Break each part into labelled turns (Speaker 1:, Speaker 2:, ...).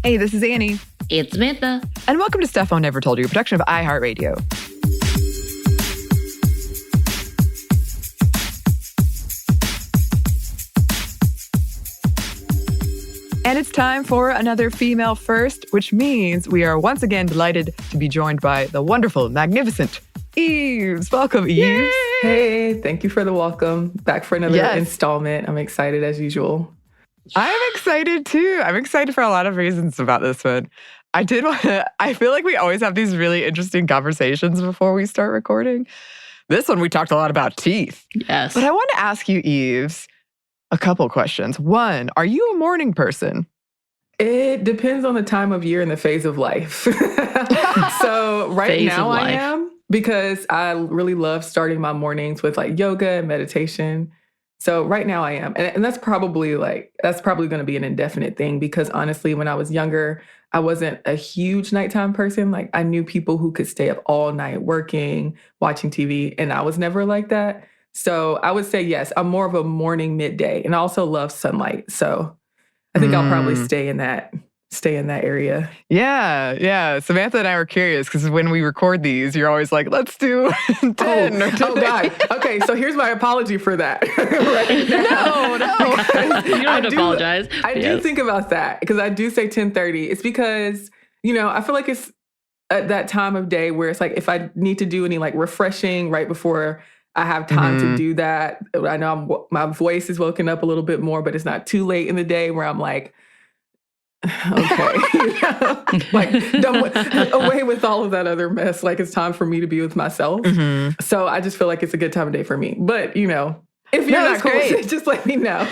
Speaker 1: Hey, this is Anney.
Speaker 2: It's Samantha.
Speaker 1: And welcome to Stuff I Never Told You, a production of iHeartRadio. And it's time for another Female First, which means we are once again delighted to be joined by the wonderful, magnificent Yves. Welcome, Yves.
Speaker 3: Yay! Hey, thank you for the welcome. Back for another installment. I'm excited as usual.
Speaker 1: I'm excited too. I'm excited for a lot of reasons about this one. I feel like we always have these really interesting conversations before we start recording. This one, we talked a lot about teeth.
Speaker 2: Yes.
Speaker 1: But I want to ask you, Yves, a couple questions. One, are you a morning person?
Speaker 3: It depends on the time of year and the phase of life. So right now I am, because I really love starting my mornings with like yoga and meditation. So right now I am. And that's probably going to be an indefinite thing, because honestly, when I was younger, I wasn't a huge nighttime person. Like, I knew people who could stay up all night working, watching TV, and I was never like that. So I would say, yes, I'm more of a morning, midday, and I also love sunlight. So I think I'll probably stay in that area.
Speaker 1: Yeah. Samantha and I were curious because when we record these, you're always like, let's do 10 or 10.
Speaker 3: Oh, God. Okay, so here's my apology for that. Right now.
Speaker 2: No. You don't have to apologize.
Speaker 3: I do think about that, because I do say 10:30. It's because, I feel like it's at that time of day where it's like, if I need to do any like refreshing right before I have time to do that, I know my voice is woken up a little bit more, but it's not too late in the day where I'm like, okay, like done away with all of that other mess. Like, it's time for me to be with myself. So I just feel like it's a good time of day for me. But if you're not cool with it, just let me know.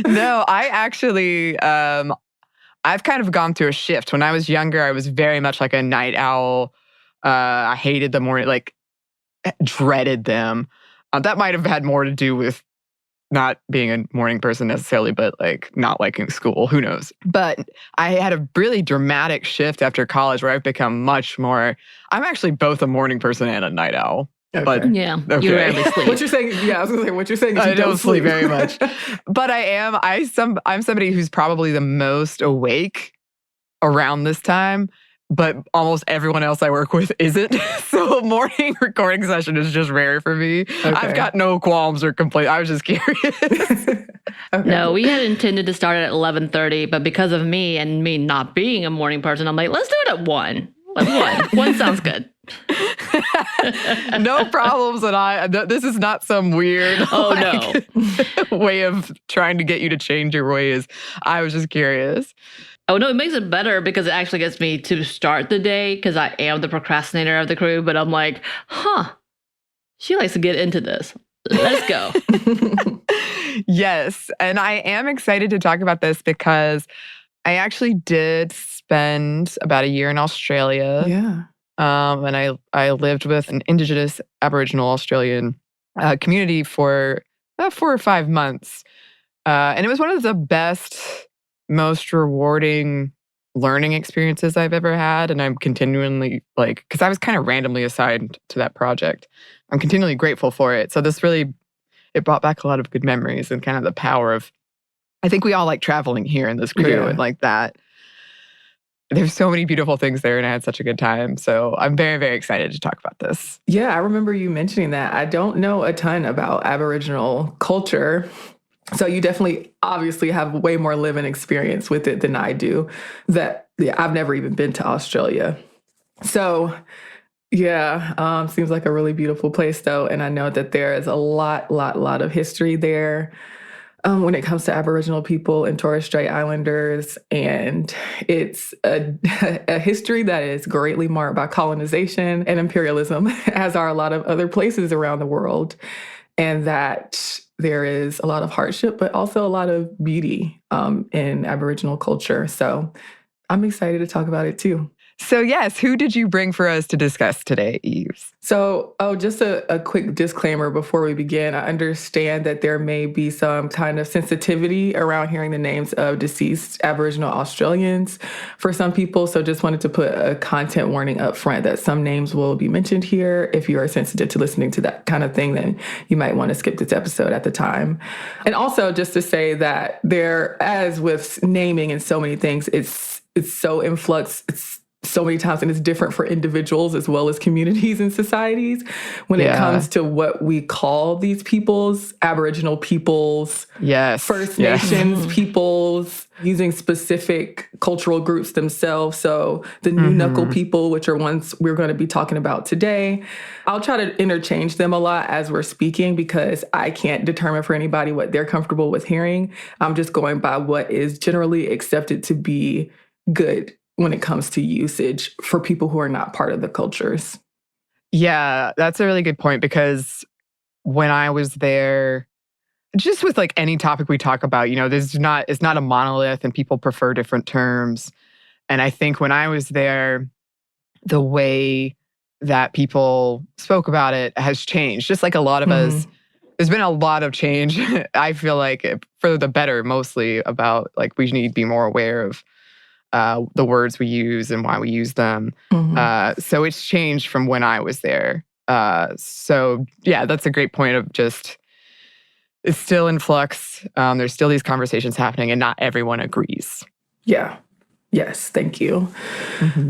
Speaker 1: No, I actually, I've kind of gone through a shift. When I was younger, I was very much like a night owl. I hated the morning, like dreaded them. That might have had more to do with not being a morning person necessarily, but like not liking school, who knows. But I had a really dramatic shift after college where I've become much more, I'm actually both a morning person and a night owl.
Speaker 3: Okay.
Speaker 1: But,
Speaker 2: yeah, you rarely sleep.
Speaker 3: What you're saying, I was going to say, what you're saying is
Speaker 1: I
Speaker 3: you
Speaker 1: don't sleep very much. But I'm somebody who's probably the most awake around this time, but almost everyone else I work with isn't. So a morning recording session is just rare for me. Okay. I've got no qualms or complaints. I was just curious.
Speaker 3: Okay.
Speaker 2: No, we had intended to start at 11:30, but because of me and me not being a morning person, I'm like, let's do it at 1. Like 1 sounds good.
Speaker 1: No problems. And this is not some weird way of trying to get you to change your ways. I was just curious.
Speaker 2: Oh, no, it makes it better because it actually gets me to start the day, because I am the procrastinator of the crew. But I'm like, she likes to get into this. Let's go.
Speaker 1: Yes. And I am excited to talk about this because I actually did spend about a year in Australia.
Speaker 3: Yeah.
Speaker 1: And I lived with an Indigenous Aboriginal Australian community for about 4 or 5 months. And it was one of the best, most rewarding learning experiences I've ever had. And I'm continually because I was kind of randomly assigned to that project. I'm continually grateful for it. So it brought back a lot of good memories and kind of the power of, I think we all like traveling here in this crew and like that. There's so many beautiful things there, and I had such a good time. So I'm very, very excited to talk about this.
Speaker 3: Yeah, I remember you mentioning that. I don't know a ton about Aboriginal culture. So you definitely obviously have way more living experience with it than I do. I've never even been to Australia. So seems like a really beautiful place though. And I know that there is a lot of history there when it comes to Aboriginal people and Torres Strait Islanders. And it's a history that is greatly marked by colonization and imperialism, as are a lot of other places around the world. And that there is a lot of hardship, but also a lot of beauty in Aboriginal culture. So I'm excited to talk about it too.
Speaker 1: So yes, who did you bring for us to discuss today, Yves?
Speaker 3: So, just a quick disclaimer before we begin. I understand that there may be some kind of sensitivity around hearing the names of deceased Aboriginal Australians for some people. So just wanted to put a content warning up front that some names will be mentioned here. If you are sensitive to listening to that kind of thing, then you might want to skip this episode at the time. And also just to say that there, as with naming and so many things, it's so in flux. It's so many times, and it's different for individuals as well as communities and societies when it comes to what we call these peoples, Aboriginal peoples, First Nations peoples, using specific cultural groups themselves. So the Noonuccal people, which are ones we're going to be talking about today, I'll try to interchange them a lot as we're speaking because I can't determine for anybody what they're comfortable with hearing. I'm just going by what is generally accepted to be good when it comes to usage for people who are not part of the cultures.
Speaker 1: Yeah, that's a really good point because when I was there, just with like any topic we talk about, it's not a monolith and people prefer different terms. And I think when I was there, the way that people spoke about it has changed. Just like a lot of us, there's been a lot of change. I feel like for the better, mostly about like we need to be more aware of the words we use and why we use them. So it's changed from when I was there. So yeah, that's a great point of just, it's still in flux. There's still these conversations happening and not everyone agrees.
Speaker 3: Yeah. Yes. Thank you.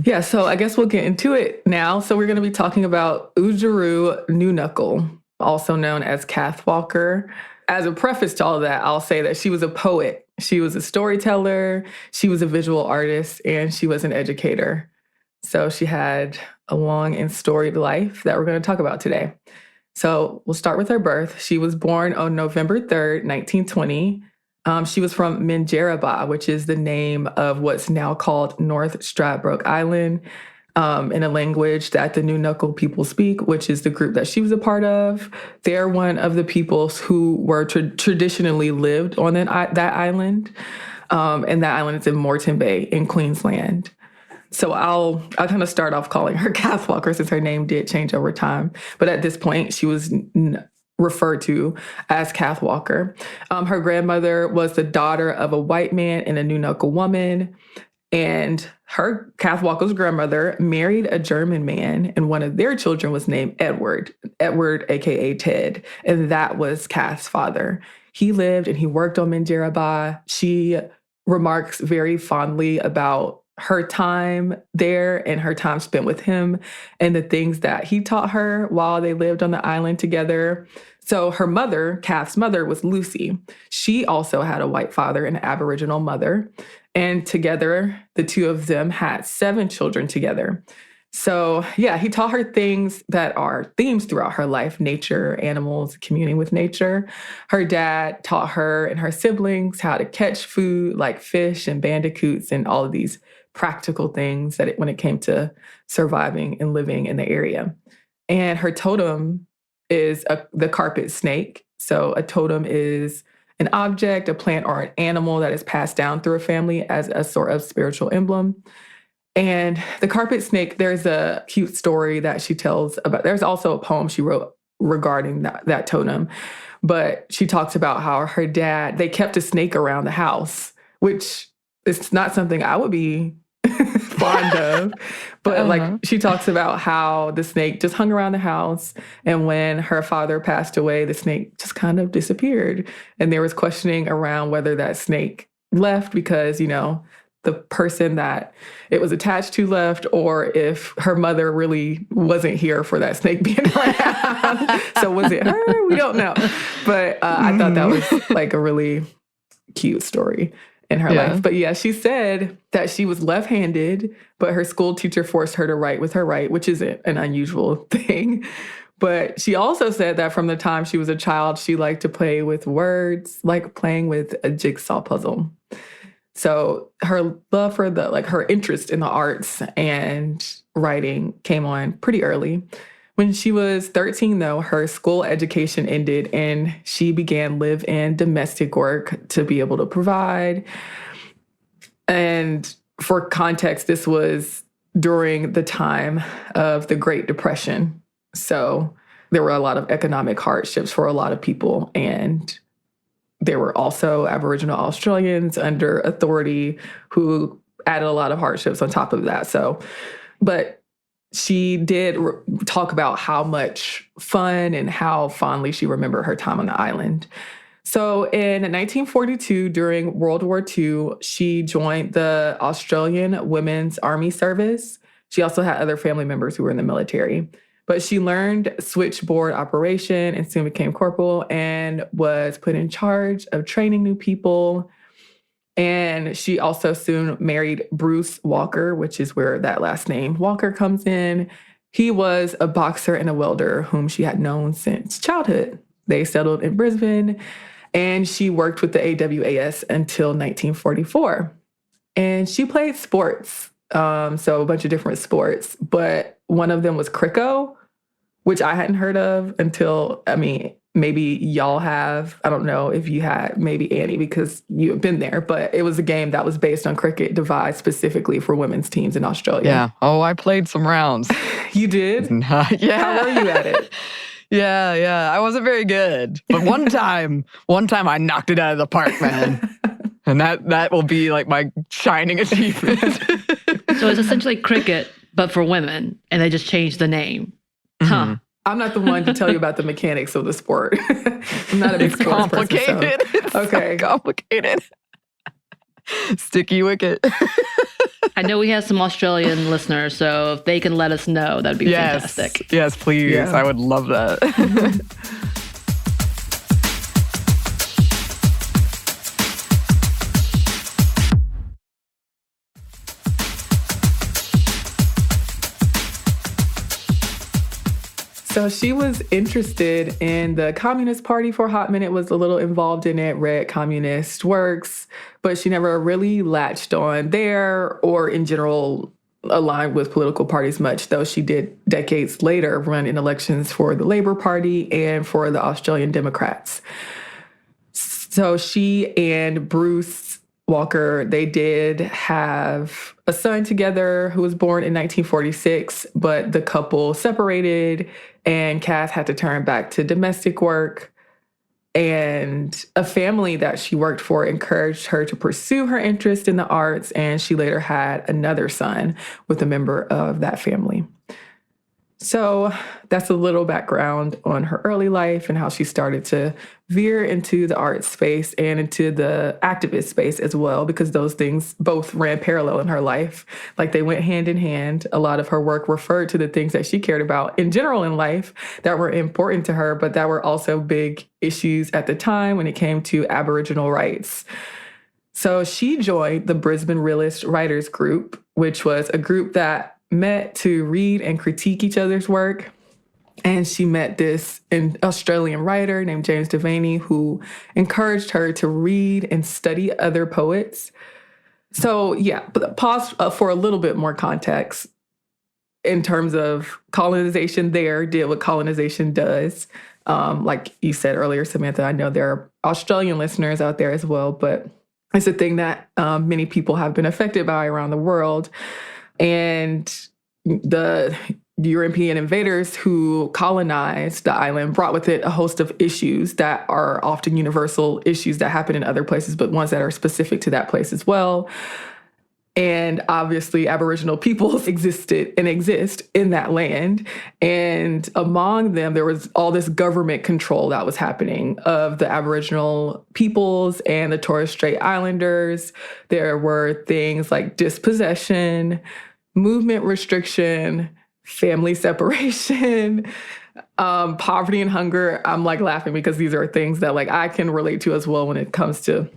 Speaker 3: Yeah. So I guess we'll get into it now. So we're going to be talking about Oodgeroo Noonuccal, also known as Kath Walker. As a preface to all of that, I'll say that she was a poet. She was a storyteller, she was a visual artist, and she was an educator. So she had a long and storied life that we're going to talk about today. So we'll start with her birth. She was born on November 3rd, 1920. She was from Minjerribah, which is the name of what's now called North Stradbroke Island, in a language that the Noonuccal people speak, which is the group that she was a part of. They're one of the peoples who were traditionally lived on that island. And that island is in Moreton Bay in Queensland. So I'll kind of start off calling her Kath Walker since her name did change over time. But at this point, she was referred to as Kath Walker. Her grandmother was the daughter of a white man and a Noonuccal woman. And Kath Walker's grandmother, married a German man, and one of their children was named Edward, aka Ted. And that was Kath's father. He lived and he worked on Minjerribah. She remarks very fondly about her time there and her time spent with him and the things that he taught her while they lived on the island together. So her mother, Kath's mother, was Lucy. She also had a white father and an Aboriginal mother. And together, the two of them had 7 children together. So yeah, he taught her things that are themes throughout her life: nature, animals, communing with nature. Her dad taught her and her siblings how to catch food like fish and bandicoots and all of these practical things that when it came to surviving and living in the area. And her totem is the carpet snake. So a totem is an object, a plant, or an animal that is passed down through a family as a sort of spiritual emblem. And the carpet snake, there's a cute story that she tells about. There's also a poem she wrote regarding that totem. But she talks about how her dad, they kept a snake around the house, which is not something I would be fond of. But like she talks about how the snake just hung around the house. And when her father passed away, the snake just kind of disappeared. And there was questioning around whether that snake left because, the person that it was attached to left, or if her mother really wasn't here for that snake being around. So was it her? We don't know. But I thought that was like a really cute story in her life. But yeah, she said that she was left-handed, but her school teacher forced her to write with her right, which isn't an unusual thing. But she also said that from the time she was a child, she liked to play with words, like playing with a jigsaw puzzle. So her love for her interest in the arts and writing came on pretty early. When she was 13, though, her school education ended and she began live-in domestic work to be able to provide. And for context, this was during the time of the Great Depression. So there were a lot of economic hardships for a lot of people. And there were also Aboriginal Australians under authority who added a lot of hardships on top of that. So, but she did talk about how much fun and how fondly she remembered her time on the island. So in 1942, during World War II, she joined the Australian Women's Army Service. She also had other family members who were in the military. But she learned switchboard operation and soon became corporal and was put in charge of training new people. And she also soon married Bruce Walker, which is where that last name Walker comes in. He was a boxer and a welder whom she had known since childhood. They settled in Brisbane, and she worked with the AWAS until 1944. And she played sports, so a bunch of different sports, but one of them was cricket, which I hadn't heard of until, maybe y'all have. I don't know if you had, maybe Anney, because you have been there, but it was a game that was based on cricket devised specifically for women's teams in Australia.
Speaker 1: Yeah. Oh, I played some rounds.
Speaker 3: You did?
Speaker 1: Yeah.
Speaker 3: How were you at it?
Speaker 1: Yeah. I wasn't very good. But one time I knocked it out of the park, man. And that will be like my shining achievement.
Speaker 2: So it's essentially cricket, but for women, and they just changed the name.
Speaker 1: Mm-hmm.
Speaker 2: Huh.
Speaker 3: I'm not the one to tell you about the mechanics of the sport. I'm not a big sports person.
Speaker 1: It's
Speaker 3: okay.
Speaker 1: so complicated. Sticky wicket.
Speaker 2: I know we have some Australian listeners, so if they can let us know, that'd be fantastic.
Speaker 1: Yes, please.
Speaker 3: Yeah.
Speaker 1: I would love that.
Speaker 3: So she was interested in the Communist Party for a hot minute, was a little involved in it, read communist works, but she never really latched on there or in general aligned with political parties much, though she did decades later run in elections for the Labour Party and for the Australian Democrats. So she and Bruce Walker, they did have a son together who was born in 1946, but the couple separated and Cass had to turn back to domestic work. And a family that she worked for encouraged her to pursue her interest in the arts, and she later had another son with a member of that family. So that's a little background on her early life and how she started to veer into the art space and into the activist space as well, because those things both ran parallel in her life. Like they went hand in hand. A lot of her work referred to the things that she cared about in general in life that were important to her, but that were also big issues at the time when it came to Aboriginal rights. So she joined the Brisbane Realist Writers Group, which was a group that met to read and critique each other's work. And she met this Australian writer named James Devaney who encouraged her to read and study other poets. So yeah, pause for a little bit more context in terms of colonization there, did what colonization does. Like you said earlier, Samantha, I know there are Australian listeners out there as well, but it's a thing that many people have been affected by around the world. And the European invaders who colonized the island brought with it a host of issues that are often universal issues that happen in other places, but ones that are specific to that place as well. And obviously, Aboriginal peoples existed and exist in that land. And among them, there was all this government control that was happening of the Aboriginal peoples and the Torres Strait Islanders. There were things like dispossession, movement restriction, family separation, poverty and hunger. I'm like laughing because these are things that like I can relate to as well when it comes to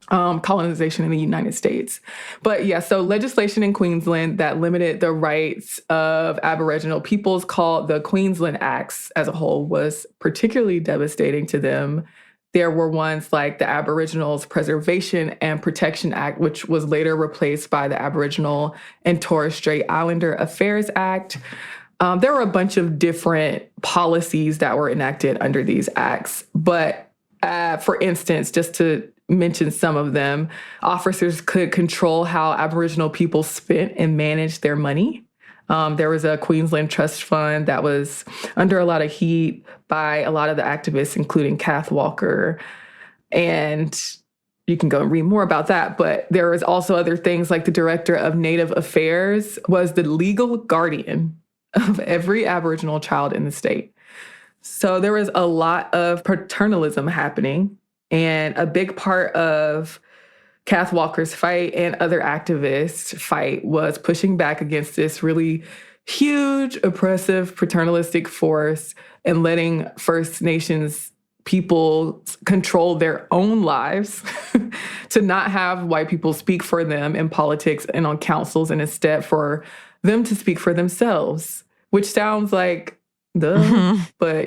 Speaker 3: colonization in the United States. But yeah, so legislation in Queensland that limited the rights of Aboriginal peoples called the Queensland Acts as a whole was particularly devastating to them. There were ones like the Aboriginals Preservation and Protection Act, which was later replaced by the Aboriginal and Torres Strait Islander Affairs Act. There were a bunch of different policies that were enacted under these acts. But for instance, just to mention some of them, officers could control how Aboriginal people spent and managed their money. There was a Queensland Trust Fund that was under a lot of heat by a lot of the activists, including Kath Walker. And you can go and read more about that. But there was also other things, like the director of Native Affairs was the legal guardian of every Aboriginal child in the state. So there was a lot of paternalism happening. And a big part of Kath Walker's fight and other activists' fight was pushing back against this really huge, oppressive, paternalistic force and letting First Nations people control their own lives, to not have white people speak for them in politics and on councils, and instead for them to speak for themselves, which sounds like, duh, but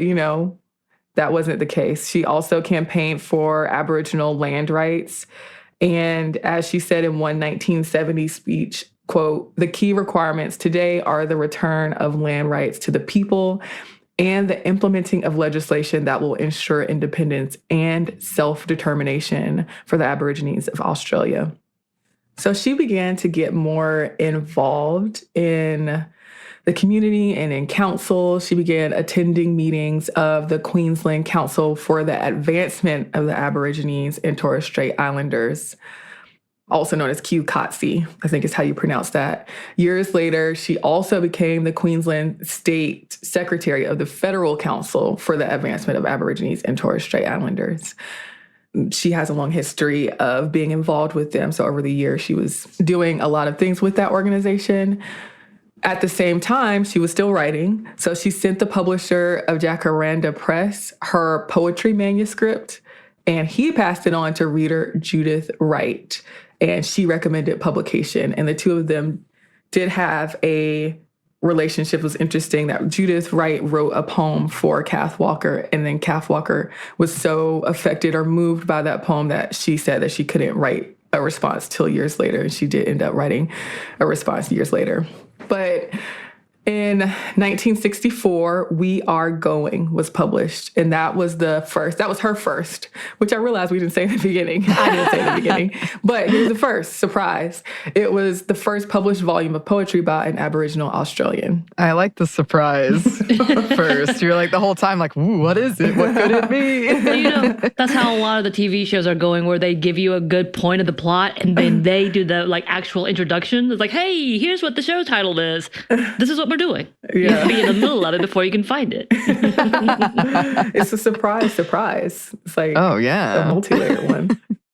Speaker 3: that wasn't the case. She also campaigned for Aboriginal land rights. And as she said in one 1970 speech, quote, "The key requirements today are the return of land rights to the people and the implementing of legislation that will ensure independence and self-determination for the Aborigines of Australia." So she began to get more involved in the community and in council. She began attending meetings of the Queensland Council for the Advancement of the Aborigines and Torres Strait Islanders, also known as QCOTSI, I think is how you pronounce that. Years later, she also became the Queensland State Secretary of the Federal Council for the Advancement of Aborigines and Torres Strait Islanders. She has a long history of being involved with them. So over the years, she was doing a lot of things with that organization. At the same time, she was still writing. So she sent the publisher of Jacaranda Press her poetry manuscript, and he passed it on to reader Judith Wright, and she recommended publication. And the two of them did have a relationship. It was interesting that Judith Wright wrote a poem for Kath Walker, and then Kath Walker was so affected or moved by that poem that she said that she couldn't write a response till years later, and she did end up writing a response years later. But in 1964, We Are Going was published, and that was her first, which I realized we didn't say in the beginning. I didn't say in the beginning, but here's the first, surprise. It was the first published volume of poetry by an Aboriginal Australian.
Speaker 1: I like the surprise first. You're like the whole time like, ooh, what is it? What could it be?
Speaker 2: Well, that's how a lot of the TV shows are going, where they give you a good point of the plot and then they do the actual introduction. It's like, hey, here's what the show title is. This is what we're doing.
Speaker 3: Yeah.
Speaker 2: You have to be in the middle of it before you can find it.
Speaker 3: It's a surprise. It's like a multi-layered one.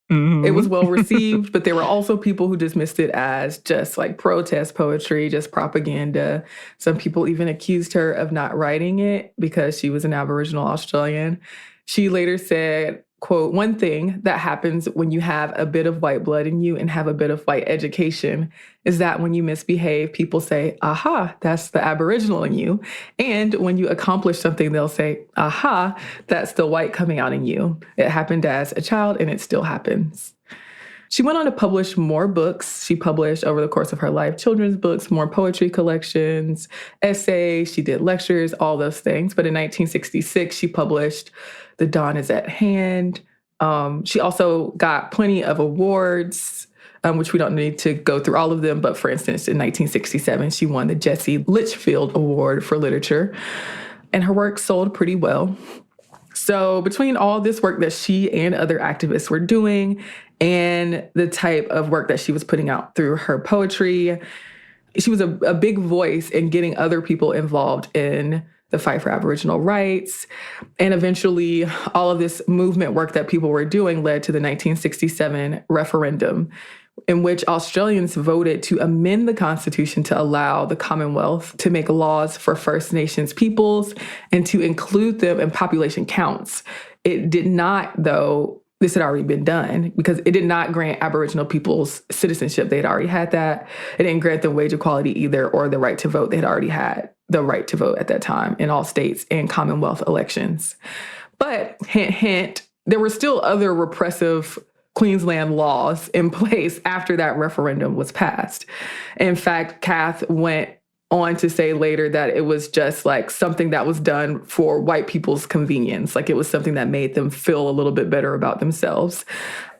Speaker 3: Mm-hmm. It was well received, but there were also people who dismissed it as just like protest poetry, just propaganda. Some people even accused her of not writing it because she was an Aboriginal Australian. She later said, quote, "One thing that happens when you have a bit of white blood in you and have a bit of white education is that when you misbehave, people say, aha, that's the Aboriginal in you. And when you accomplish something, they'll say, aha, that's the white coming out in you. It happened as a child and it still happens." She went on to publish more books. She published over the course of her life children's books, more poetry collections, essays. She did lectures, all those things. But in 1966, she published The Dawn is at Hand. She also got plenty of awards, which we don't need to go through all of them. But for instance, in 1967, she won the Jesse Litchfield Award for Literature. And her work sold pretty well. So between all this work that she and other activists were doing and the type of work that she was putting out through her poetry, she was a big voice in getting other people involved in the fight for Aboriginal rights. And eventually, all of this movement work that people were doing led to the 1967 referendum, in which Australians voted to amend the Constitution to allow the Commonwealth to make laws for First Nations peoples and to include them in population counts. It did not, though, this had already been done, because it did not grant Aboriginal peoples citizenship. They'd already had that. It didn't grant them wage equality either, or the right to vote. They'd already had the right to vote at that time in all states and Commonwealth elections. But hint, hint, there were still other repressive Queensland laws in place after that referendum was passed. In fact, Kath went on to say later that it was just like something that was done for white people's convenience. Like it was something that made them feel a little bit better about themselves.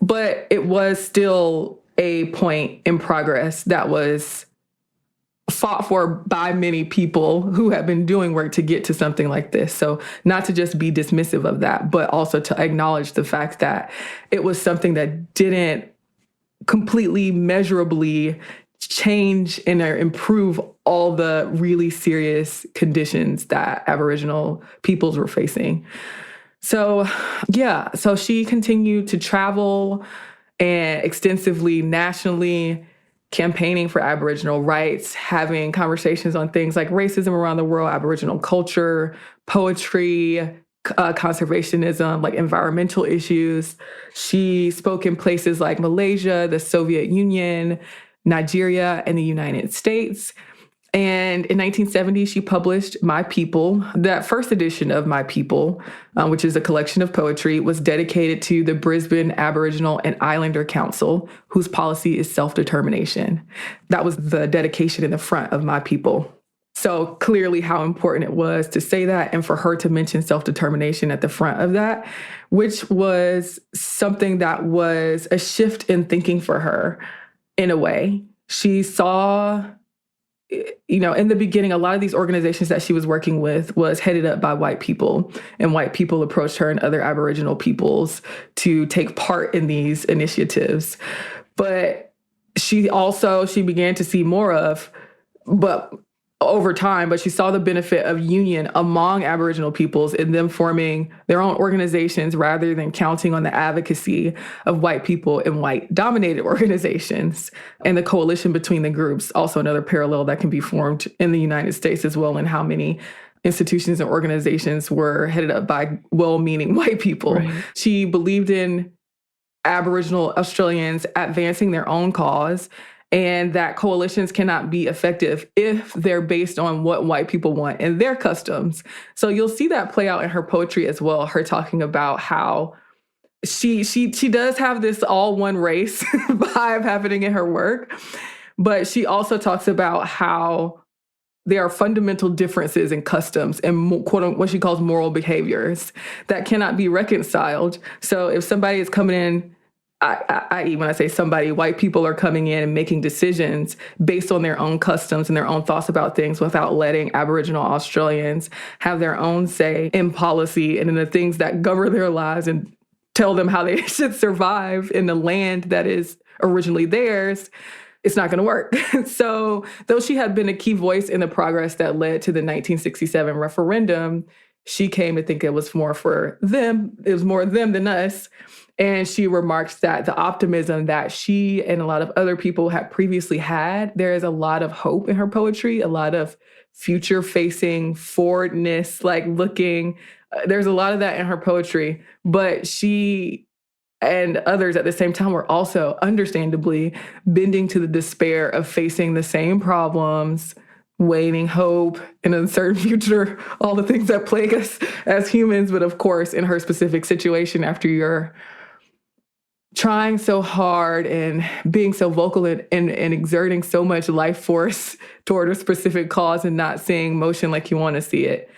Speaker 3: But it was still a point in progress that was fought for by many people who have been doing work to get to something like this. So not to just be dismissive of that, but also to acknowledge the fact that it was something that didn't completely measurably change and improve all the really serious conditions that Aboriginal peoples were facing. So, yeah, so she continued to travel and extensively nationally, campaigning for Aboriginal rights, having conversations on things like racism around the world, Aboriginal culture, poetry, conservationism, like environmental issues. She spoke in places like Malaysia, the Soviet Union, Nigeria, and the United States. And in 1970, she published My People. That first edition of My People, which is a collection of poetry, was dedicated to the Brisbane Aboriginal and Islander Council, whose policy is self-determination. That was the dedication in the front of My People. So clearly how important it was to say that and for her to mention self-determination at the front of that, which was something that was a shift in thinking for her in a way. She saw, in the beginning, a lot of these organizations that she was working with was headed up by white people, and white people approached her and other Aboriginal peoples to take part in these initiatives. But she began to see more of, over time, but she saw the benefit of union among Aboriginal peoples in them forming their own organizations rather than counting on the advocacy of white people in white-dominated organizations. And the coalition between the groups, also another parallel that can be formed in the United States as well, and how many institutions and organizations were headed up by well-meaning white people. Right. She believed in Aboriginal Australians advancing their own cause, and that coalitions cannot be effective if they're based on what white people want and their customs. So you'll see that play out in her poetry as well, her talking about how she does have this all one race vibe happening in her work, but she also talks about how there are fundamental differences in customs and what she calls moral behaviors that cannot be reconciled. So if somebody is coming in, i.e., when I say somebody, white people are coming in and making decisions based on their own customs and their own thoughts about things without letting Aboriginal Australians have their own say in policy and in the things that govern their lives and tell them how they should survive in the land that is originally theirs, it's not going to work. So though she had been a key voice in the progress that led to the 1967 referendum, she came to think it was more for them. It was more them than us. And she remarks that the optimism that she and a lot of other people had previously had, there is a lot of hope in her poetry, a lot of future-facing forwardness, like looking. There's a lot of that in her poetry. But she and others at the same time were also understandably bending to the despair of facing the same problems, waning hope, an uncertain future, all the things that plague us as humans. But of course, in her specific situation, after you're trying so hard and being so vocal and exerting so much life force toward a specific cause and not seeing motion like you want to see it,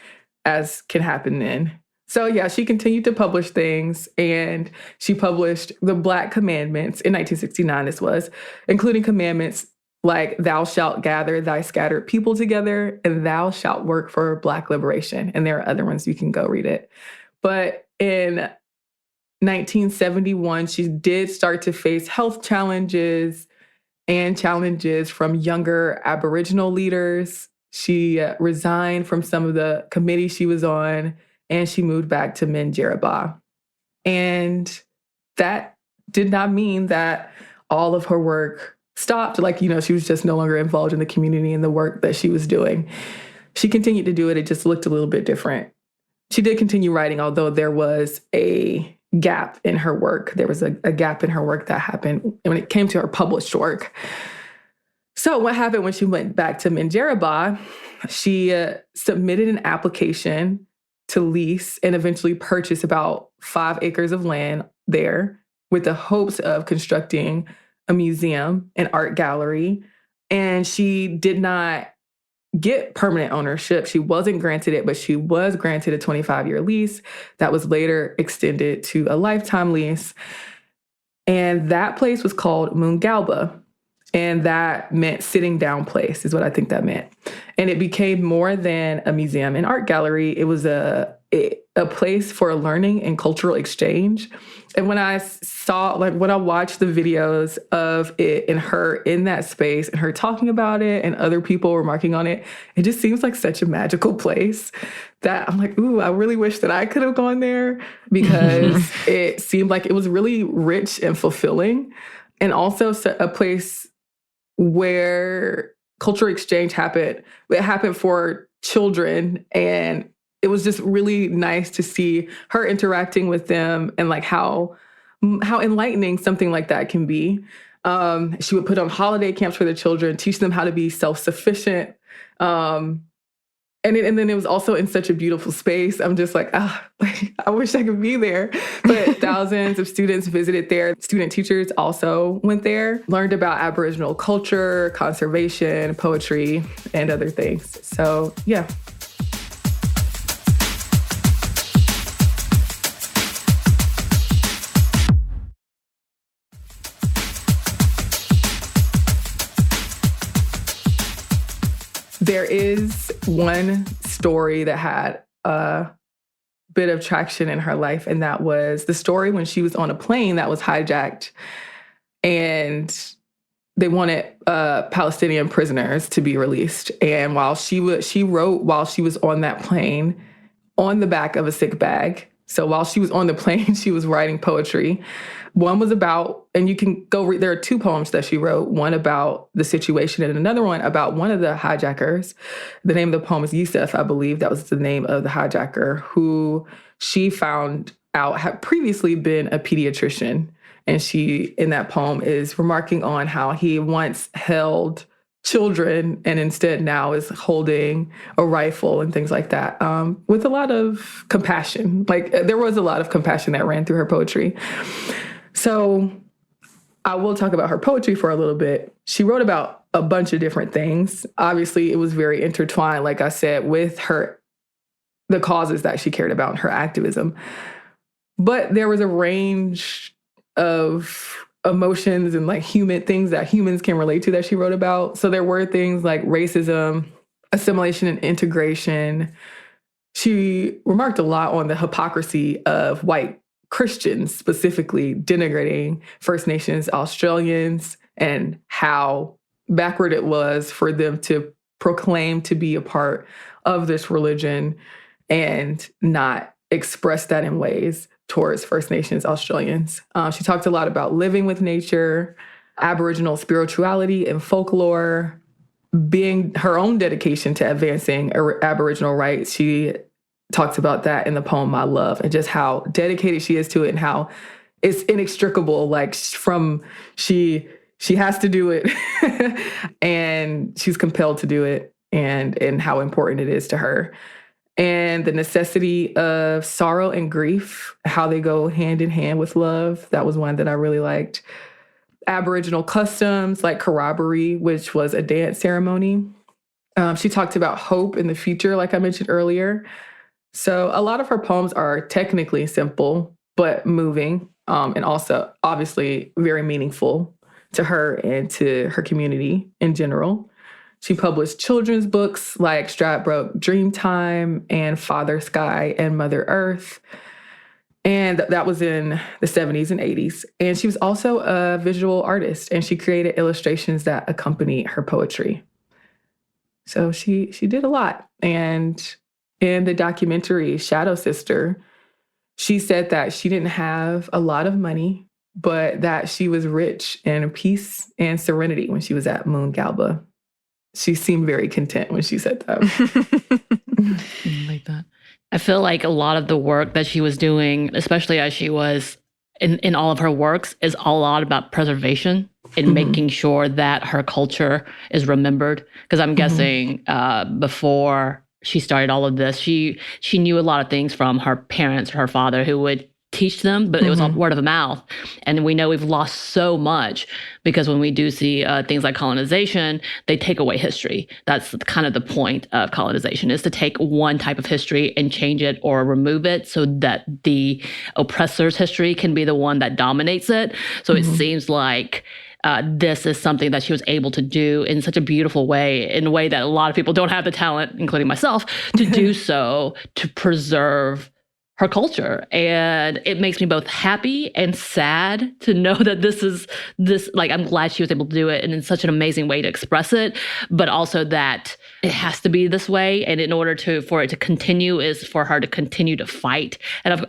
Speaker 3: as can happen then. So yeah, she continued to publish things, and she published the Black Commandments in 1969, this was, including commandments like thou shalt gather thy scattered people together and thou shalt work for Black liberation. And there are other ones, you can go read it. But in 1971, she did start to face health challenges and challenges from younger Aboriginal leaders. She resigned from some of the committees she was on, and she moved back to Minjerribah. And that did not mean that all of her work stopped. She was just no longer involved in the community and the work that she was doing. She continued to do it. It just looked a little bit different. She did continue writing, although there was a gap in her work. There was a gap in her work that happened when it came to her published work. So what happened when she went back to Minjerribah? She submitted an application to lease and eventually purchase about 5 acres of land there with the hopes of constructing a museum, an art gallery. And she did not get permanent ownership. She wasn't granted it, but she was granted a 25-year lease that was later extended to a lifetime lease. And that place was called Moongalba. And that meant sitting down place is what I think that meant. And it became more than a museum and art gallery. It was a place for learning and cultural exchange. And when I saw, like when I watched the videos of it and her in that space and her talking about it and other people remarking on it, it just seems like such a magical place that I'm like, ooh, I really wish that I could have gone there, because it seemed like it was really rich and fulfilling. And also a place where cultural exchange happened. It happened for children, and it was just really nice to see her interacting with them and like how enlightening something like that can be. She would put on holiday camps for the children, teach them how to be self-sufficient. And then it was also in such a beautiful space. I'm just like, I wish I could be there. But thousands of students visited there. Student teachers also went there, learned about Aboriginal culture, conservation, poetry, and other things. So, yeah. There is one story that had a bit of traction in her life, and that was the story when she was on a plane that was hijacked, and they wanted Palestinian prisoners to be released. And she wrote while she was on that plane on the back of a sick bag. So while she was on the plane, she was writing poetry. One was about, and you can go read, there are 2 poems that she wrote, one about the situation and another one about one of the hijackers. The name of the poem is Yves, I believe. That was the name of the hijacker, who she found out had previously been a pediatrician. And she, in that poem, is remarking on how he once held children and instead now is holding a rifle and things like that, with a lot of compassion. Like, there was a lot of compassion that ran through her poetry. So I will talk about her poetry for a little bit. She wrote about a bunch of different things. Obviously, it was very intertwined, like I said, with the causes that she cared about and her activism. But there was a range of emotions and like human things that humans can relate to that she wrote about. So there were things like racism, assimilation and integration. She remarked a lot on the hypocrisy of white Christians, specifically denigrating First Nations Australians, and how backward it was for them to proclaim to be a part of this religion and not express that in ways towards First Nations Australians. She talked a lot about living with nature, Aboriginal spirituality and folklore, being her own dedication to advancing Aboriginal rights. She talks about that in the poem My Love, and just how dedicated she is to it and how it's inextricable. Like, she has to do it and she's compelled to do it, and how important it is to her. And the necessity of sorrow and grief, how they go hand in hand with love. That was one that I really liked. Aboriginal customs like corroboree, which was a dance ceremony. She talked about hope in the future, like I mentioned earlier. So a lot of her poems are technically simple, but moving, and also obviously very meaningful to her and to her community in general. She published children's books like Stradbroke Dreamtime and Father Sky and Mother Earth. And that was in the 70s and 80s. And she was also a visual artist, and she created illustrations that accompany her poetry. So she did a lot. And in the documentary Shadow Sister, she said that she didn't have a lot of money, but that she was rich in peace and serenity when she was at Moon Galba. She seemed very content when she said that.
Speaker 2: I like that. I feel like a lot of the work that she was doing, especially as she was in all of her works, is a lot about preservation and making sure that her culture is remembered. Because I'm guessing before she started all of this, she knew a lot of things from her parents, her father, who would teach them, but it was all word of mouth. And we know we've lost so much because when we do see things like colonization, they take away history. That's kind of the point of colonization, is to take one type of history and change it or remove it so that the oppressor's history can be the one that dominates it. So it seems like this is something that she was able to do in such a beautiful way, in a way that a lot of people don't have the talent, including myself, to do so, to preserve her culture. And it makes me both happy and sad to know that I'm glad she was able to do it and in such an amazing way to express it, but also that it has to be this way. And in order for it to continue is for her to continue to fight. And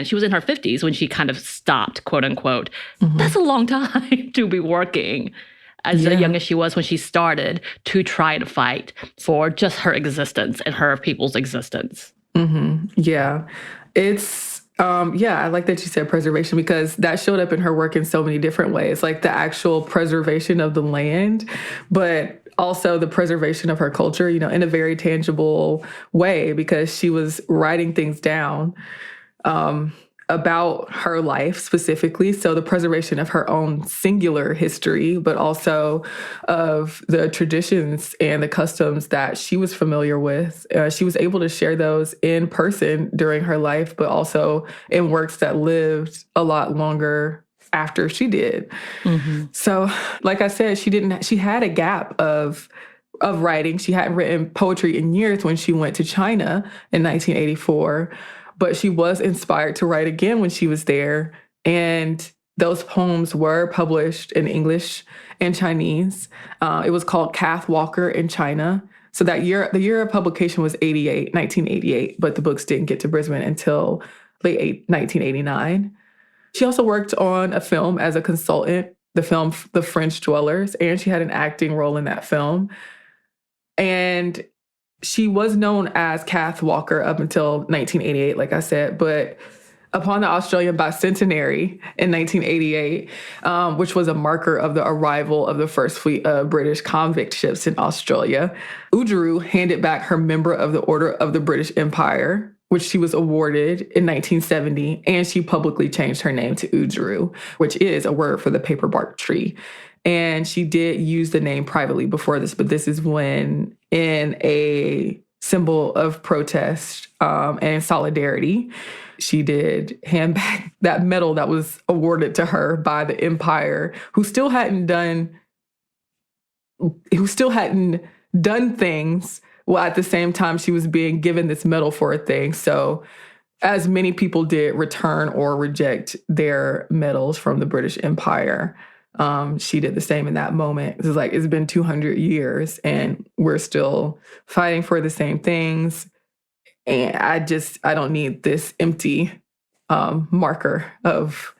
Speaker 2: she was in her 50s when she kind of stopped, quote unquote. Mm-hmm. That's a long time to be working as young as she was when she started to try to fight for just her existence and her people's existence.
Speaker 3: Mm-hmm. Yeah. It's, I like that you said preservation, because that showed up in her work in so many different ways, like the actual preservation of the land, but also the preservation of her culture, in a very tangible way, because she was writing things down about her life specifically. So the preservation of her own singular history, but also of the traditions and the customs that she was familiar with. She was able to share those in person during her life, but also in works that lived a lot longer after she did. Mm-hmm. So, like I said, she had a gap of writing. She hadn't written poetry in years when she went to China in 1984. But she was inspired to write again when she was there. And those poems were published in English and Chinese. It was called Cath Walker in China. So the year of publication was 1988, but the books didn't get to Brisbane until late 1989. She also worked on a film as a consultant, the film The French Dwellers, and she had an acting role in that film. And she was known as Cath Walker up until 1988, like I said, but upon the Australian bicentenary in 1988, which was a marker of the arrival of the first fleet of British convict ships in Australia, Oodgeroo handed back her Member of the Order of the British Empire, which she was awarded in 1970, and she publicly changed her name to Oodgeroo, which is a word for the paperbark tree. And she did use the name privately before this, but this is when, in a symbol of protest and solidarity, she did hand back that medal that was awarded to her by the empire, who still hadn't done things while at the same time she was being given this medal for a thing. So, as many people did return or reject their medals from the British Empire, she did the same in that moment. It's been 200 years and we're still fighting for the same things. And I don't need this empty marker of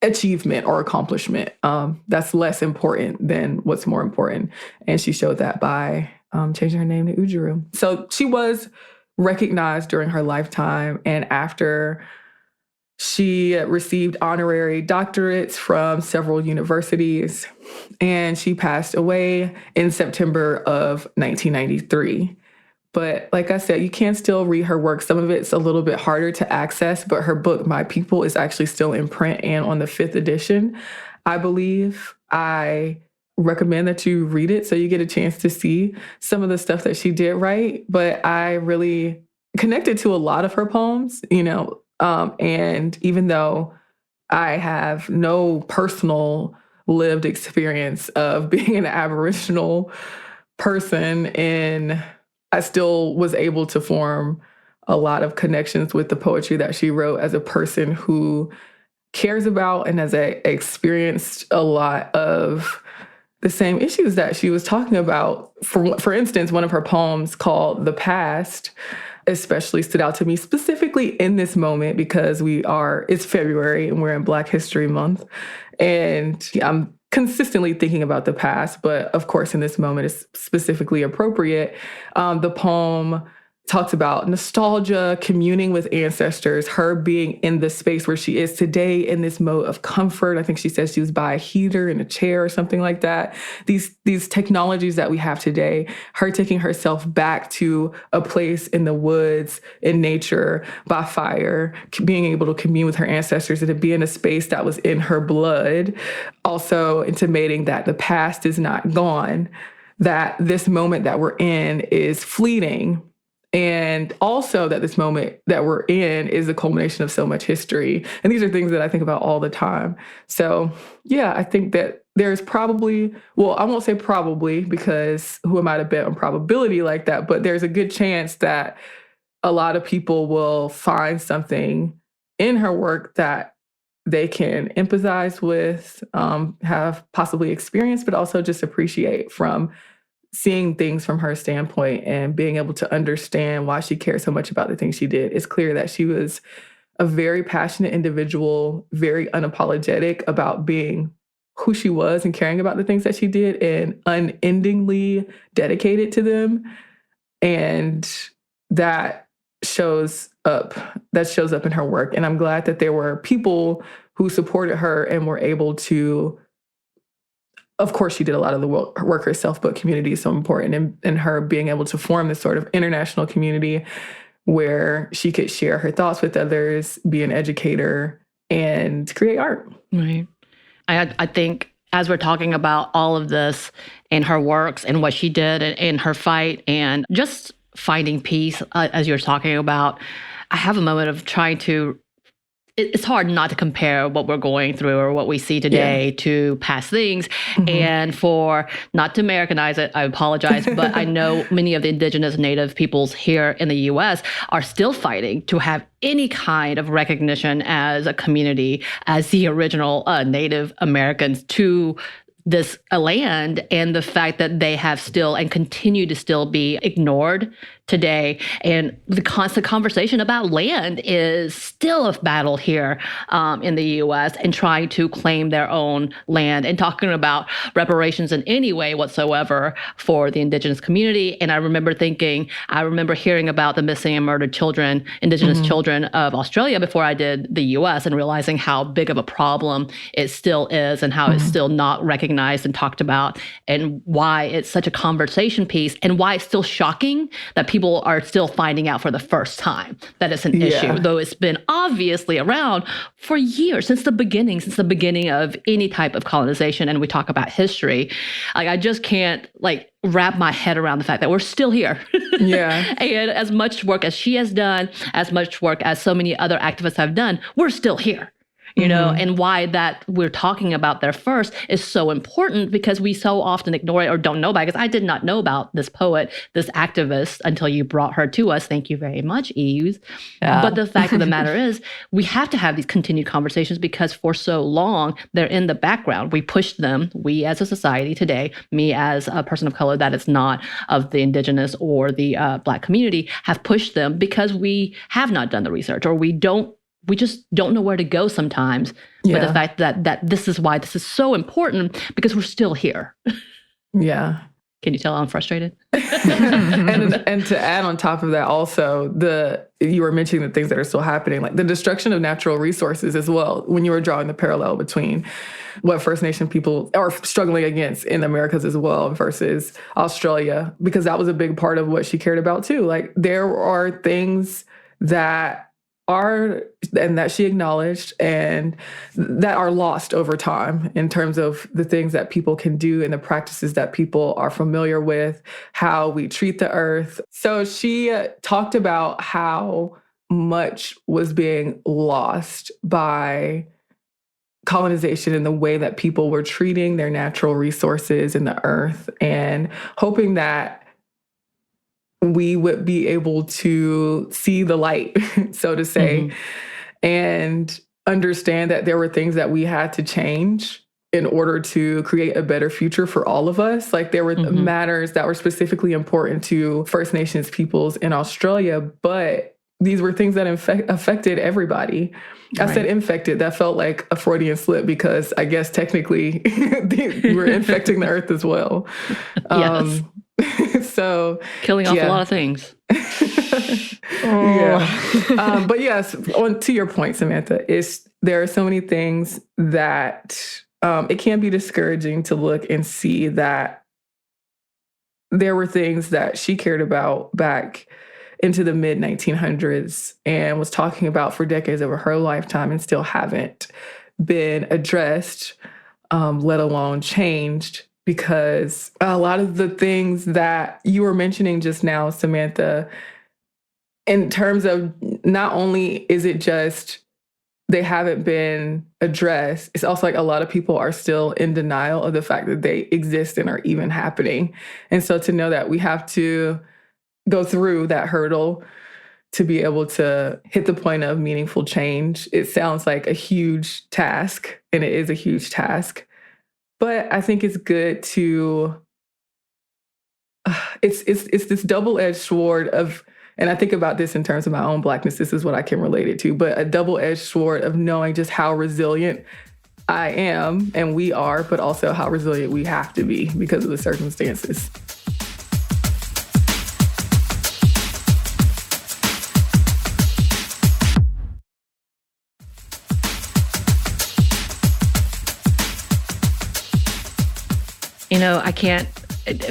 Speaker 3: achievement or accomplishment. That's less important than what's more important. And she showed that by changing her name to Oodgeroo. So she was recognized during her lifetime, and after she received honorary doctorates from several universities, and she passed away in September of 1993. But like I said, you can still read her work. Some of it's a little bit harder to access, but her book, My People, is actually still in print and on the 5th edition, I believe. I recommend that you read it so you get a chance to see some of the stuff that she did write. But I really connected to a lot of her poems, and even though I have no personal lived experience of being an Aboriginal person, and I still was able to form a lot of connections with the poetry that she wrote as a person who cares about and has experienced a lot of the same issues that she was talking about. For instance, one of her poems called The Past especially stood out to me specifically in this moment because it's February and we're in Black History Month. And I'm consistently thinking about the past, but of course in this moment it's specifically appropriate. The poem talks about nostalgia, communing with ancestors, her being in the space where she is today in this mode of comfort. I think she says she was by a heater in a chair or something like that. These technologies that we have today, her taking herself back to a place in the woods, in nature, by fire, being able to commune with her ancestors and to be in a space that was in her blood, also intimating that the past is not gone, that this moment that we're in is fleeting, And also that this moment that we're in is the culmination of so much history. And these are things that I think about all the time. So yeah, I think that there's probably, well, I won't say probably because who am I to bet on probability like that, but there's a good chance that a lot of people will find something in her work that they can empathize with, have possibly experienced, but also just appreciate from seeing things from her standpoint and being able to understand why she cared so much about the things she did. It's clear that she was a very passionate individual, very unapologetic about being who she was and caring about the things that she did and unendingly dedicated to them. And that shows up in her work. And I'm glad that there were people who supported her and were able to, of course, she did a lot of the work herself, but community is so important. And her being able to form this sort of international community where she could share her thoughts with others, be an educator, and create art.
Speaker 2: Right. I think as we're talking about all of this and her works and what she did and her fight and just finding peace, as you're talking about, I have a moment of trying to, it's hard not to compare what we're going through or what we see today to past things. Mm-hmm. And for, not to Americanize it, I apologize, but I know many of the indigenous native peoples here in the US are still fighting to have any kind of recognition as a community, as the original Native Americans to this land, and the fact that they have still and continue to still be ignored today. And the constant conversation about land is still a battle here in the U.S. and trying to claim their own land and talking about reparations in any way whatsoever for the indigenous community. And I remember hearing about the missing and murdered children, indigenous children of Australia before I did the U.S. and realizing how big of a problem it still is and how it's still not recognized and talked about, and why it's such a conversation piece and why it's still shocking that people are still finding out for the first time that it's an issue, though it's been obviously around for years, since the beginning of any type of colonization. And we talk about history. Like, I just can't wrap my head around the fact that we're still here. Yeah. And as much work as she has done, as much work as so many other activists have done, we're still here. You know, and why that we're talking about there first is so important, because we so often ignore it or don't know about it. Because I did not know about this poet, this activist, until you brought her to us. Thank you very much, Yves. Yeah. But the fact of the matter is, we have to have these continued conversations because for so long, they're in the background. We push them, we as a society today, me as a person of color that is not of the indigenous or the Black community, have pushed them because we have not done the research, or we just don't know where to go sometimes. Yeah. But the fact that this is why this is so important, because we're still here. Yeah. Can you tell I'm frustrated?
Speaker 3: and to add on top of that also, you were mentioning the things that are still happening, like the destruction of natural resources as well, when you were drawing the parallel between what First Nation people are struggling against in the Americas as well versus Australia, because that was a big part of what she cared about too. Like, there are things that she acknowledged and that are lost over time in terms of the things that people can do and the practices that people are familiar with, how we treat the earth. So she talked about how much was being lost by colonization and the way that people were treating their natural resources in the earth, and hoping that we would be able to see the light, so to say, and understand that there were things that we had to change in order to create a better future for all of us. Like, there were matters that were specifically important to First Nations peoples in Australia, but these were things that affected everybody. I said infected. That felt like a Freudian slip, because I guess technically we're infecting the earth as well.
Speaker 2: Yes.
Speaker 3: So
Speaker 2: killing off a lot of things.
Speaker 3: Yeah. But yes, to your point, Samantha, there are so many things that it can be discouraging to look and see that there were things that she cared about back into the mid 1900s and was talking about for decades over her lifetime and still haven't been addressed, let alone changed. Because a lot of the things that you were mentioning just now, Samantha, in terms of not only is it just they haven't been addressed, it's also like a lot of people are still in denial of the fact that they exist and are even happening. And so to know that we have to go through that hurdle to be able to hit the point of meaningful change, it sounds like a huge task, and it is a huge task. But I think it's good to, it's this double-edged sword of, and I think about this in terms of my own Blackness, this is what I can relate it to, but a double-edged sword of knowing just how resilient I am and we are, but also how resilient we have to be because of the circumstances.
Speaker 2: I can't,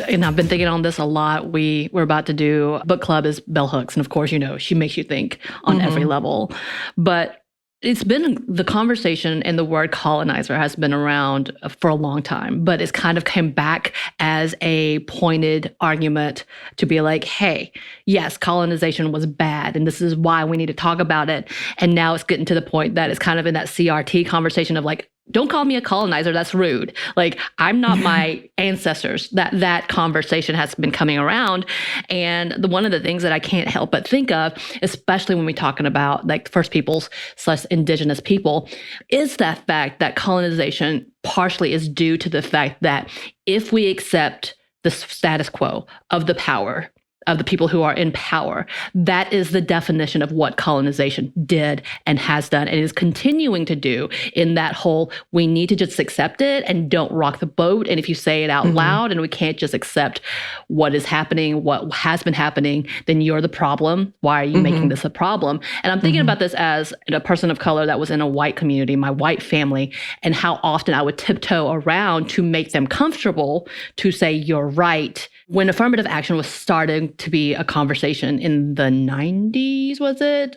Speaker 2: and I've been thinking on this a lot. We're about to do book club is Bell Hooks. And of course, she makes you think on every level. But it's been the conversation, and the word colonizer has been around for a long time, but it's kind of came back as a pointed argument to be like, hey, yes, colonization was bad, and this is why we need to talk about it. And now it's getting to the point that it's kind of in that CRT conversation of like, don't call me a colonizer. That's rude. Like, I'm not my ancestors. That conversation has been coming around. And one of the things that I can't help but think of, especially when we're talking about like First Peoples / Indigenous people, is that fact that colonization partially is due to the fact that if we accept the status quo of the power of the people who are in power, that is the definition of what colonization did and has done and is continuing to do, in that whole, we need to just accept it and don't rock the boat. And if you say it out loud and we can't just accept what is happening, what has been happening, then you're the problem. Why are you making this a problem? And I'm thinking about this as a person of color that was in a white community, my white family, and how often I would tiptoe around to make them comfortable to say, you're right. When affirmative action was starting to be a conversation in the 90s, was it?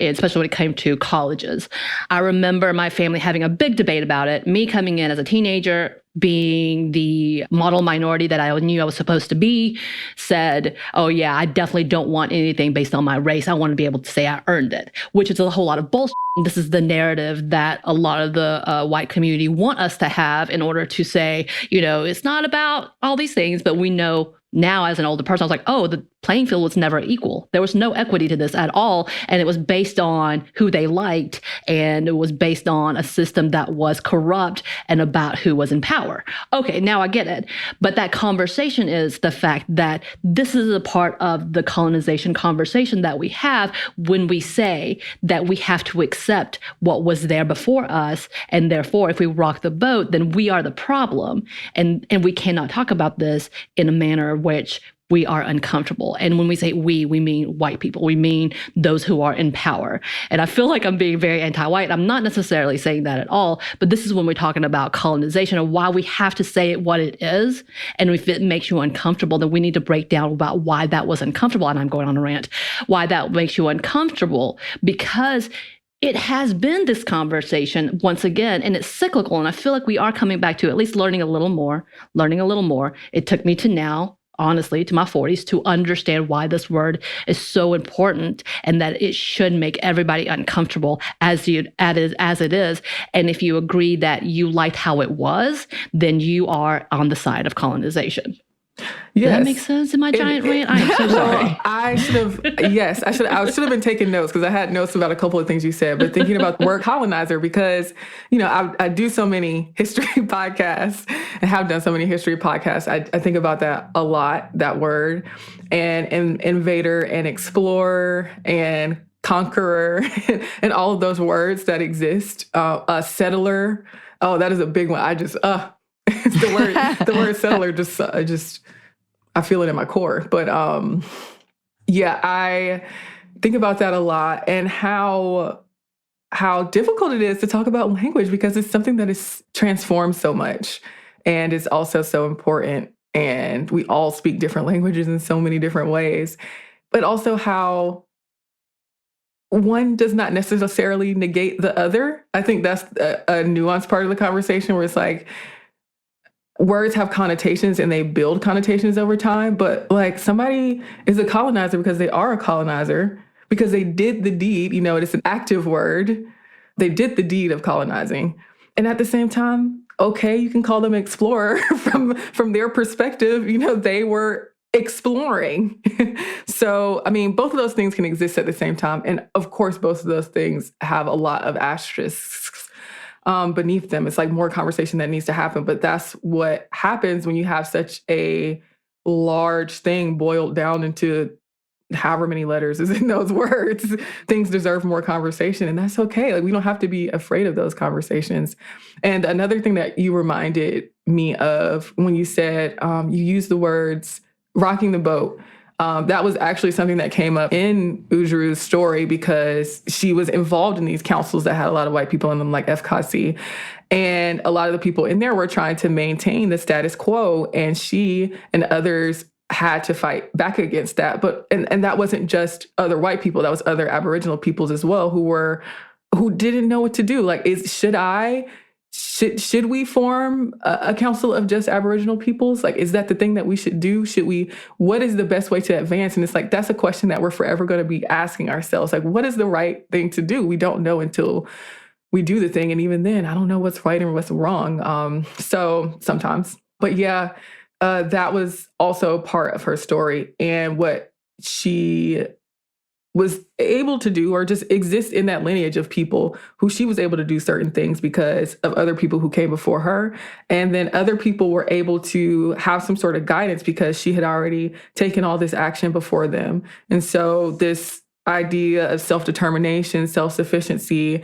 Speaker 2: Especially when it came to colleges. I remember my family having a big debate about it, me coming in as a teenager, being the model minority that I knew I was supposed to be, said, oh yeah, I definitely don't want anything based on my race. I want to be able to say I earned it, which is a whole lot of bullshit. This is the narrative that a lot of the white community want us to have in order to say, it's not about all these things, but we know now as an older person, I was like, oh, the playing field was never equal. There was no equity to this at all. And it was based on who they liked. And it was based on a system that was corrupt and about who was in power. Okay, now I get it. But that conversation is the fact that this is a part of the colonization conversation that we have when we say that we have to accept what was there before us. And therefore, if we rock the boat, then we are the problem. And we cannot talk about this in a manner which we are uncomfortable. And when we say we mean white people. We mean those who are in power. And I feel like I'm being very anti-white. I'm not necessarily saying that at all, but this is when we're talking about colonization and why we have to say it what it is. And if it makes you uncomfortable, then we need to break down about why that was uncomfortable. And I'm going on a rant. Why that makes you uncomfortable, because it has been this conversation once again, and it's cyclical. And I feel like we are coming back to at least learning a little more. It took me to now, honestly, to my 40s to understand why this word is so important and that it should make everybody uncomfortable as it is. And if you agree that you liked how it was, then you are on the side of colonization.
Speaker 3: Yes.
Speaker 2: Does that make sense in my giant rant? I'm so sorry.
Speaker 3: I should have been taking notes because I had notes about a couple of things you said, but thinking about the word colonizer, because, I do so many history podcasts and have done so many history podcasts. I think about that a lot, that word, and invader and explorer and conqueror and all of those words that exist. A settler. Oh, that is a big one. the word settler just I feel it in my core. But I think about that a lot, and how difficult it is to talk about language, because it's something that is transformed so much and is also so important. And we all speak different languages in so many different ways, but also how one does not necessarily negate the other. I think that's a nuanced part of the conversation where it's like, words have connotations and they build connotations over time, but like somebody is a colonizer because they are a colonizer, because they did the deed, it's an active word. They did the deed of colonizing. And at the same time, okay, you can call them explorer from their perspective, they were exploring. So, I mean, both of those things can exist at the same time. And of course, both of those things have a lot of asterisks beneath them. It's like more conversation that needs to happen. But that's what happens when you have such a large thing boiled down into however many letters is in those words. Things deserve more conversation, and that's okay. Like, we don't have to be afraid of those conversations. And another thing that you reminded me of when you said you used the words rocking the boat, that was actually something that came up in Oodgeroo's story, because she was involved in these councils that had a lot of white people in them, like FCASI. And a lot of the people in there were trying to maintain the status quo, and she and others had to fight back against that. But and that wasn't just other white people, that was other Aboriginal peoples as well who didn't know what to do. Like, should we form a council of just Aboriginal peoples? Like, is that the thing that we should do? What is the best way to advance? And it's like, that's a question that we're forever going to be asking ourselves. Like, what is the right thing to do? We don't know until we do the thing. And even then, I don't know what's right and what's wrong. So sometimes, but yeah, that was also part of her story, and what she was able to do, or just exist in that lineage of people who she was able to do certain things because of other people who came before her. And then other people were able to have some sort of guidance because she had already taken all this action before them. And so this idea of self-determination, self-sufficiency,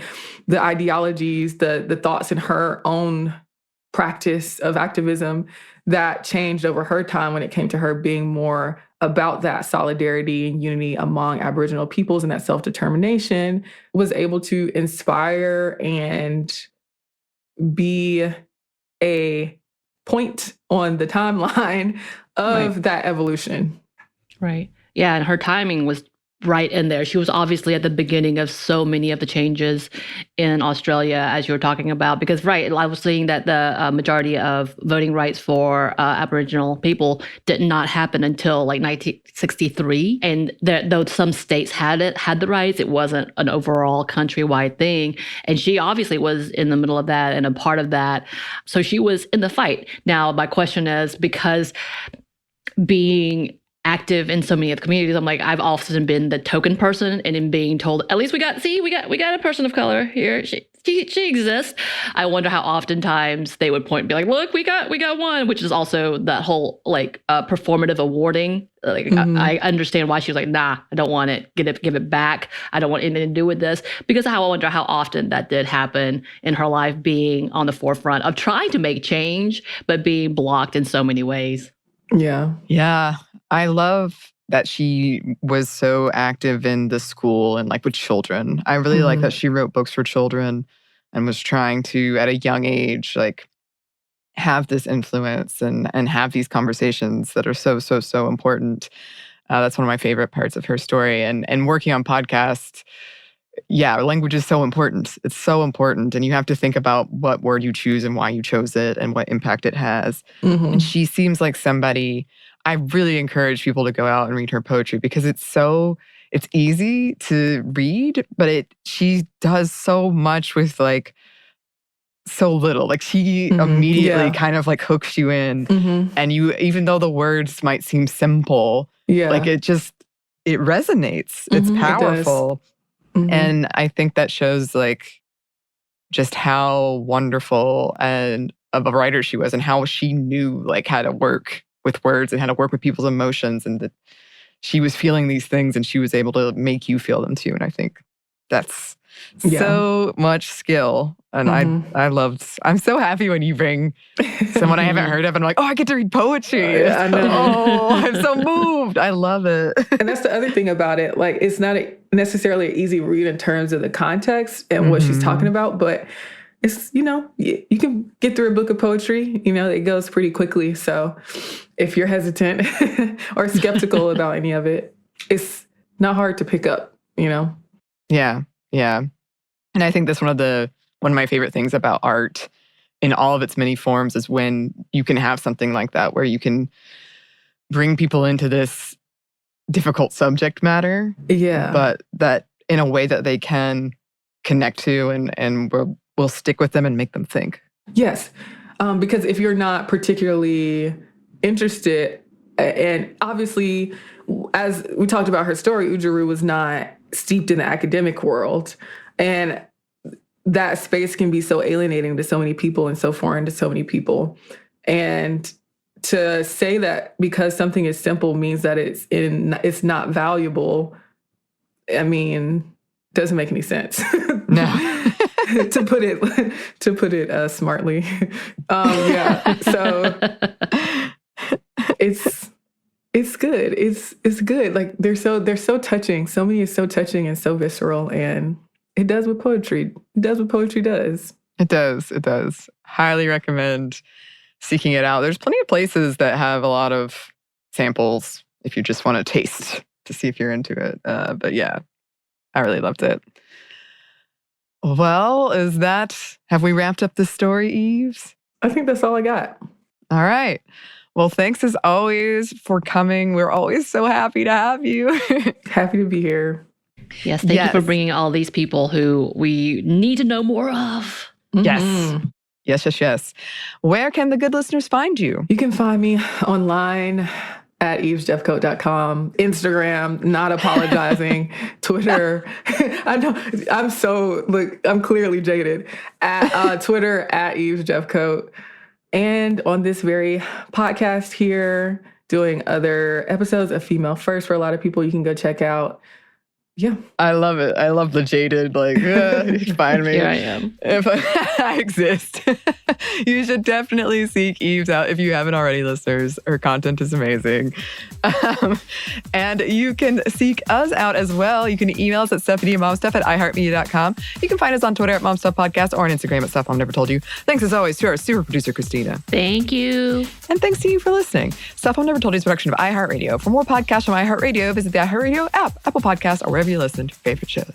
Speaker 3: the ideologies, the thoughts in her own practice of activism, that changed over her time when it came to her being more about that solidarity and unity among Aboriginal peoples, and that self-determination was able to inspire and be a point on the timeline of that evolution.
Speaker 2: Right. Yeah, and her timing was right in there. She was obviously at the beginning of so many of the changes in Australia, as you were talking about, because, right, I was seeing that the majority of voting rights for Aboriginal people did not happen until like 1963. And though some states had the rights, it wasn't an overall countrywide thing. And she obviously was in the middle of that and a part of that. So she was in the fight. Now, my question is, because being active in so many of the communities, I'm like, I've often been the token person, and in being told, at least we got a person of color here. She exists. I wonder how oftentimes they would point and be like, look, we got one, which is also that whole like performative awarding. Like, I understand why she was like, nah, I don't want it. Give it back. I don't want anything to do with this, because I wonder how often that did happen in her life, being on the forefront of trying to make change, but being blocked in so many ways.
Speaker 3: Yeah.
Speaker 1: Yeah. I love that she was so active in the school and like with children. I really like that she wrote books for children and was trying to, at a young age, like have this influence and have these conversations that are so important. That's one of my favorite parts of her story. And working on podcasts, yeah, language is so important. It's so important. And you have to think about what word you choose and why you chose it and what impact it has. And she seems like somebody, I really encourage people to go out and read her poetry, because it's easy to read, but she does so much with like so little. Like, she immediately kind of like hooks you in. And you, even though the words might seem simple, like it resonates. It's powerful. And I think that shows like just how wonderful and of a writer she was, and how she knew like how to work with words and how to work with people's emotions, and that she was feeling these things and she was able to make you feel them too. And I think that's so much skill. And I'm so happy when you bring someone I haven't heard of and I'm like, oh, I get to read poetry.
Speaker 3: I know.
Speaker 1: Oh, I'm so moved. I love it.
Speaker 3: And that's the other thing about it. Like, it's not necessarily an easy read in terms of the context and what she's talking about, but it's, you can get through a book of poetry, it goes pretty quickly. So if you're hesitant or skeptical about any of it, it's not hard to pick up,
Speaker 1: Yeah. And I think that's one of my favorite things about art in all of its many forms is when you can have something like that, where you can bring people into this difficult subject matter.
Speaker 3: Yeah.
Speaker 1: But that in a way that they can connect to and will stick with them and make them think.
Speaker 3: Yes. Because if you're not particularly interested, and obviously, as we talked about her story, Oodgeroo was not steeped in the academic world. And that space can be so alienating to so many people and so foreign to so many people. And to say that because something is simple means that it's not valuable, I mean, doesn't make any sense.
Speaker 1: No.
Speaker 3: to put it smartly. Yeah. So it's good. It's good. Like they're so touching. So many is so touching and so visceral, and it does what poetry does.
Speaker 1: It does. Highly recommend seeking it out. There's plenty of places that have a lot of samples if you just want to taste to see if you're into it. But yeah, I really loved it. Well, have we wrapped up this story, Yves?
Speaker 3: I think that's all I got.
Speaker 1: All right. Well, thanks as always for coming. We're always so happy to have you.
Speaker 3: Happy to be here.
Speaker 2: Yes, thank you for bringing all these people who we need to know more of.
Speaker 1: Mm-hmm. Yes. Where can the good listeners find you?
Speaker 3: You can find me online at yvesjeffcoat.com, Instagram, not apologizing, Twitter. I know, I'm clearly jaded. At Twitter, at yvesjeffcoat. And on this very podcast here, doing other episodes of Female First for a lot of people you can go check out. Yeah.
Speaker 1: I love it. I love the jaded, find me.
Speaker 2: Here I am.
Speaker 1: If I exist. You should definitely seek Yves out if you haven't already, listeners. Her content is amazing. And you can seek us out as well. You can email us at stephanieandmomstuff@iheartmedia.com. You can find us on Twitter at momstuffpodcast or on Instagram at Stuff Mom Never Told You. Thanks as always to our super producer, Christina.
Speaker 2: Thank you.
Speaker 1: And thanks to you for listening. Stuff Mom Never Told You is a production of iHeartRadio. For more podcasts from iHeartRadio, visit the iHeartRadio app, Apple Podcasts, or wherever you listen to your favorite shows.